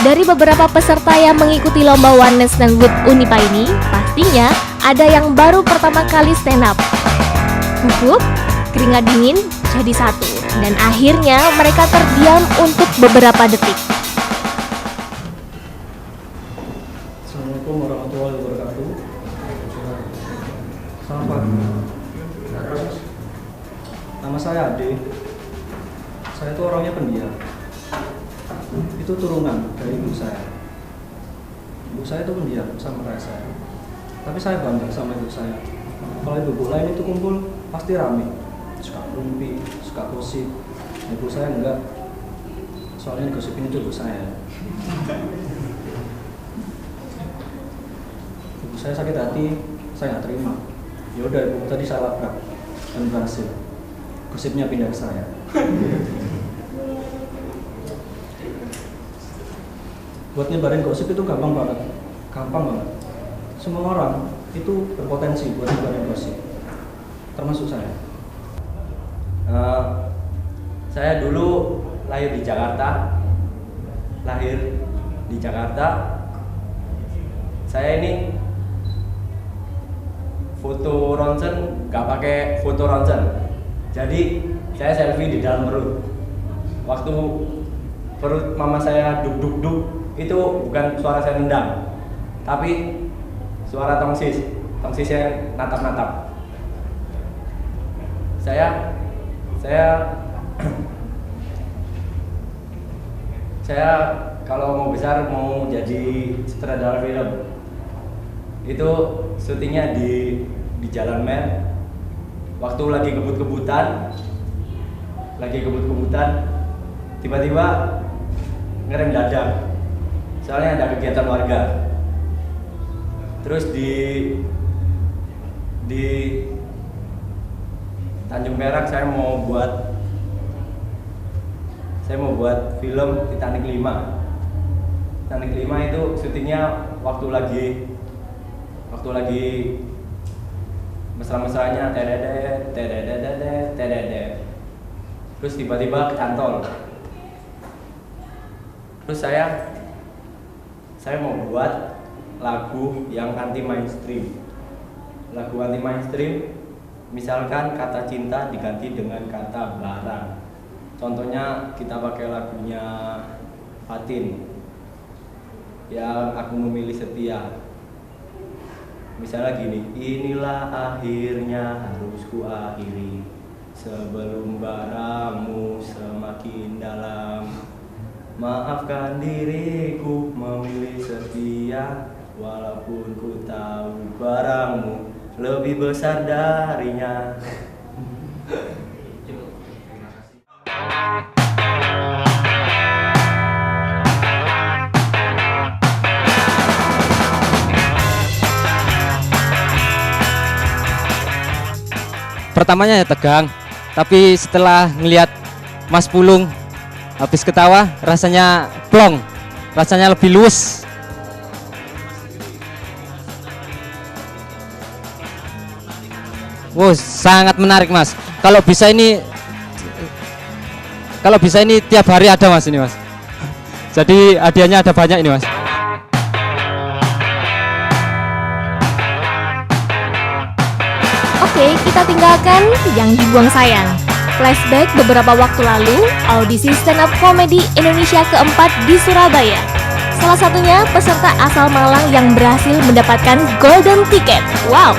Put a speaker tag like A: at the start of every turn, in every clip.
A: Dari beberapa peserta yang mengikuti lomba One Night Stand with Unipa ini, pastinya ada yang baru pertama kali stand up. Gugup, keringat dingin jadi satu, dan akhirnya mereka terdiam untuk beberapa detik.
B: Assalamualaikum warahmatullahi wabarakatuh. Selamat pagi. Nama saya Ade. Saya itu orangnya pendiam. Itu turunan dari ibu saya. Ibu saya itu pendiam sama kayak saya. Tapi saya bangga sama ibu saya. Kalau ibu lain itu kumpul pasti rame. Suka rumpi, suka gosip. Ibu saya enggak. Soalnya gosipin itu ibu saya. Ibu saya sakit hati, saya nggak terima. Ya udah ibu tadi saya labrak dan berhasil. Gosipnya pindah ke saya. Buat nyebarin gosip itu gampang banget. Semua orang itu berpotensi buat nyebarin gosip, termasuk saya.
C: Saya dulu lahir di Jakarta. Saya ini foto ronsen, nggak pakai foto ronsen. Jadi saya selfie di dalam perut. Waktu perut mama saya duk itu bukan suara saya nendang, tapi suara tongsisnya natap-natap. Saya kalau mau besar mau jadi sutradara film. Itu syutingnya di Jalan Mer. Waktu lagi kebut-kebutan, tiba-tiba ngerem dadak. Soalnya ada kegiatan warga. Terus di Tanjung Perak saya mau buat film Titanic 5. Titanic 5 itu syutingnya waktu lagi mesra-mesranya tededet. Terus tiba-tiba kecantol. Terus saya mau buat lagu yang anti mainstream. Lagu anti mainstream, misalkan kata cinta diganti dengan kata barang. Contohnya kita pakai lagunya Fatin yang Aku Memilih Setia. Misalnya gini, inilah akhirnya harus ku akhiri sebelum barangmu semakin dalam. Maafkan diriku memilih setia, walaupun ku tahu barangmu lebih besar darinya.
D: Pertamanya ya tegang, tapi setelah ngelihat Mas Pulung habis ketawa, rasanya plong, rasanya lebih luwes. Wow, sangat menarik Mas. Kalau bisa ini tiap hari ada Mas ini Mas. Jadi hadiahnya ada banyak ini Mas.
A: Oke, kita tinggalkan yang dibuang sayang. Flashback beberapa waktu lalu, audisi stand up comedy Indonesia keempat di Surabaya. Salah satunya peserta asal Malang yang berhasil mendapatkan golden ticket. Wow!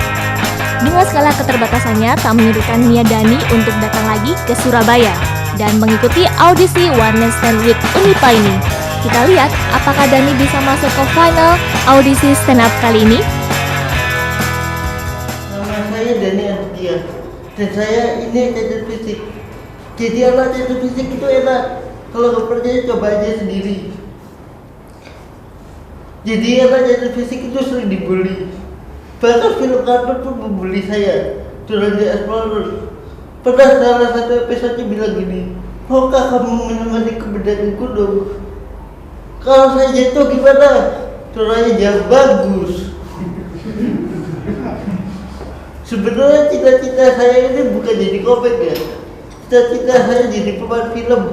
A: Dengan skala keterbatasannya tak menyurutkan Nia Dani untuk datang lagi ke Surabaya dan mengikuti audisi One Night Stand with Unipa ini. Kita lihat apakah Dani bisa masuk ke final audisi stand up kali ini.
E: Nama saya Dani Aditya dan saya ini cacat fisik. Jadi alat cacat fisik itu enak. Kalau nggak percaya coba aja sendiri. Jadi alat cacat fisik itu sering dibully. Bahkan film kartun pun membuli saya. Duranja Explorer. Pernah salah satu episode bilang gini, maukah kamu menemani kebedaanku dong? Kalau saya jatuh gimana? Duranja jawab bagus. Sebenarnya cita-cita saya ini bukan jadi komik ya. Cita-cita saya jadi pemain film.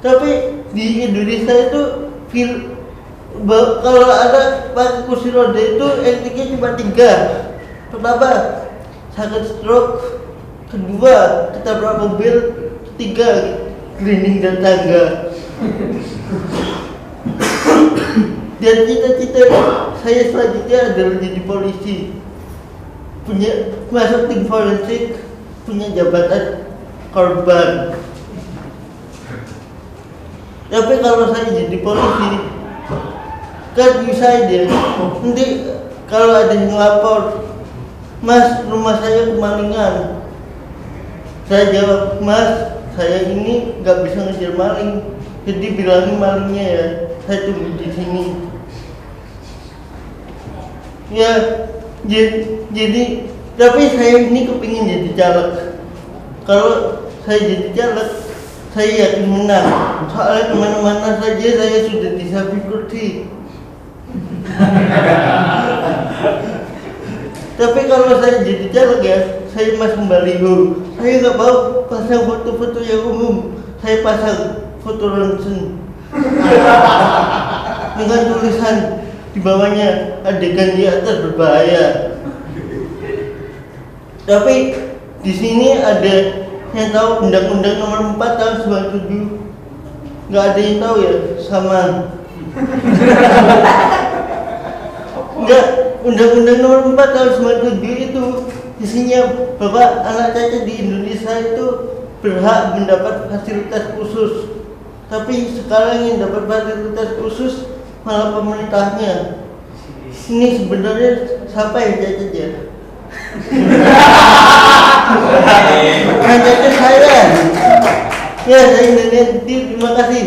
E: Tapi di Indonesia itu Kalau ada pakai kursi roda itu etiknya cuma 3. Pertama, sakit stroke. Kedua, ketabrak mobil. Ketiga, cleaning dan tangga. Dan cita-cita saya selanjutnya adalah jadi polisi, masuk tim forensik, punya jabatan korban. Tapi kalau saya jadi polisi, kan bisa aja. Nanti kalau ada yang lapor, Mas, rumah saya kemalingan. Saya jawab, Mas, saya ini nggak bisa ngejar maling. Jadi bilangin malingnya ya, saya tunggu di sini. Ya, jadi tapi saya ini kepingin jadi caleg. Kalau saya jadi caleg, saya yakin menang. Soalnya kemana-mana saja saya sudah disabit kursi. Tapi kalau saya jadi caleg ya, saya masang baliho. Saya nggak mau pasang foto-foto yang umum. Saya pasang foto ronsen dengan tulisan di bawahnya, adegan di atas berbahaya. Tapi di sini ada yang tahu Undang-Undang Nomor 4 tahun 97? Nggak ada yang tahu ya, sama. Enggak, Undang-Undang Nomor 4 tahun 97 itu isinya bahwa anak cacat di Indonesia itu berhak mendapat fasilitas khusus. Tapi sekarang yang dapat fasilitas khusus malah pemerintahnya. Ini sebenarnya siapa yang cacat ya? Yang cacat saya. Ya, saya Indonesia. Terima kasih.